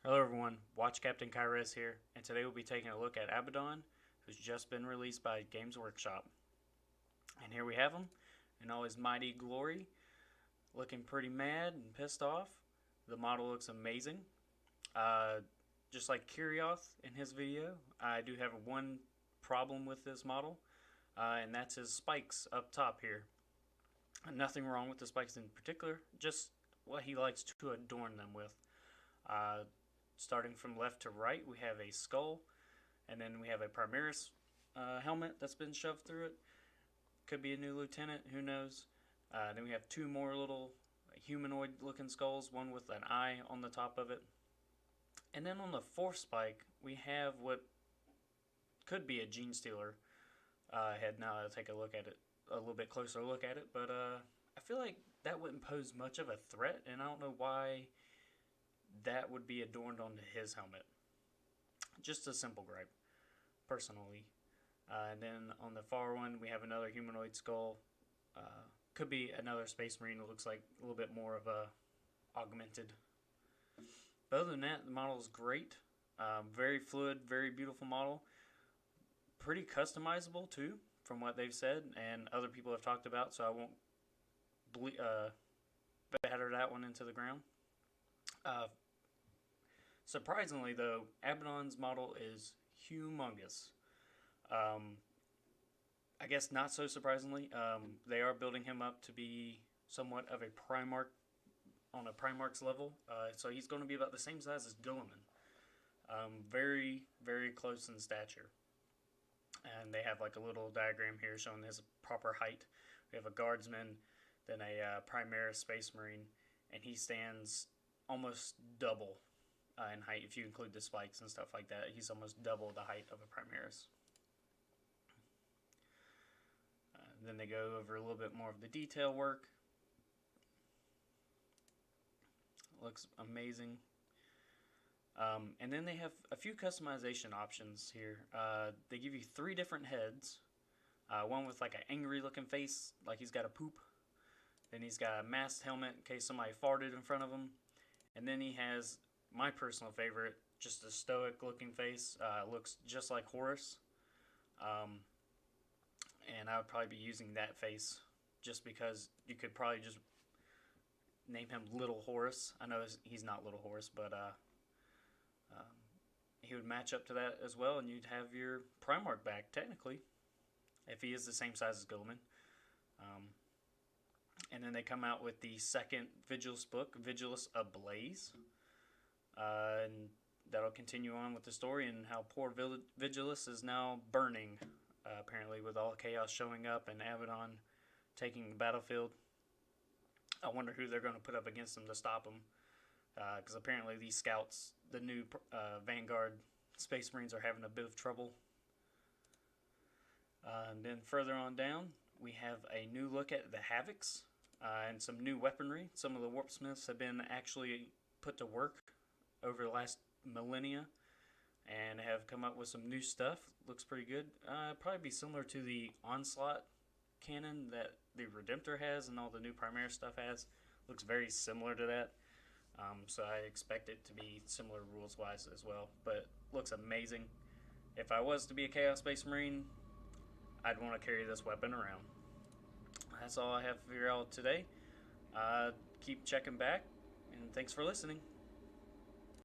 Hello everyone, Watch Captain Kyrez here, and today we'll be taking a look at Abaddon, who's just been released by Games Workshop. And here we have him in all his mighty glory, looking pretty mad and pissed off. The model looks amazing. Just like Kurioth in his video, I do have one problem with this model, and that's his spikes up top here. Nothing wrong with the spikes in particular, just what he likes to adorn them with. Starting from left to right, we have a skull, and then we have a Primaris helmet that's been shoved through it. Could be a new lieutenant, who knows. Then we have two more little humanoid looking skulls, one with an eye on the top of it. And then on the fourth spike, we have what could be a Gene Stealer head. Now I'll take a look at it, a little bit closer look at it, but I feel like that wouldn't pose much of a threat, and I don't know why that would be adorned onto his helmet. Just a simple gripe, personally. And then on the far one, we have another humanoid skull. Could be another Space Marine. It looks like a little bit more of a augmented. But other than that, the model is great. Very fluid, very beautiful model. Pretty customizable too, from what they've said and other people have talked about. So I won't batter that one into the ground. Surprisingly, though, Abaddon's model is humongous. I guess not so surprisingly, they are building him up to be somewhat of a Primarch on a Primarch's level. So he's going to be about the same size as Guilliman. Very, very close in stature. And they have like a little diagram here showing his proper height. We have a Guardsman, then a Primaris Space Marine, and he stands almost double in height. If you include the spikes and stuff like that, he's almost double the height of a Primaris. Then they go over a little bit more of the detail work. Looks amazing. And then they have a few customization options here. They give you 3 different heads. One with like an angry looking face, like he's got a poop. Then he's got a masked helmet in case somebody farted in front of him. And then he has my personal favorite, just a stoic looking face. Looks just like Horus. And I would probably be using that face just because you could probably just name him Little Horus. I know he's not Little Horus, but he would match up to that as well, and you'd have your Primarch back, technically, if he is the same size as Guilliman. And then they come out with the second Vigilus book, Vigilus Ablaze. And that'll continue on with the story and how poor Vigilus is now burning, apparently, with all chaos showing up and Abaddon taking the battlefield. I wonder who they're going to put up against him to stop him. Because apparently these scouts, the new Vanguard Space Marines, are having a bit of trouble. And then further on down, we have a new look at the Havocs and some new weaponry. Some of the Warpsmiths have been actually put to work over the last millennia and have come up with some new stuff. Looks pretty good. Probably be similar to the Onslaught cannon that the Redemptor has and all the new Primaris stuff has. Looks very similar to that. So I expect it to be similar rules-wise as well. But looks amazing. If I was to be a Chaos Space Marine, I'd want to carry this weapon around. That's all I have for you all today. Keep checking back, and thanks for listening.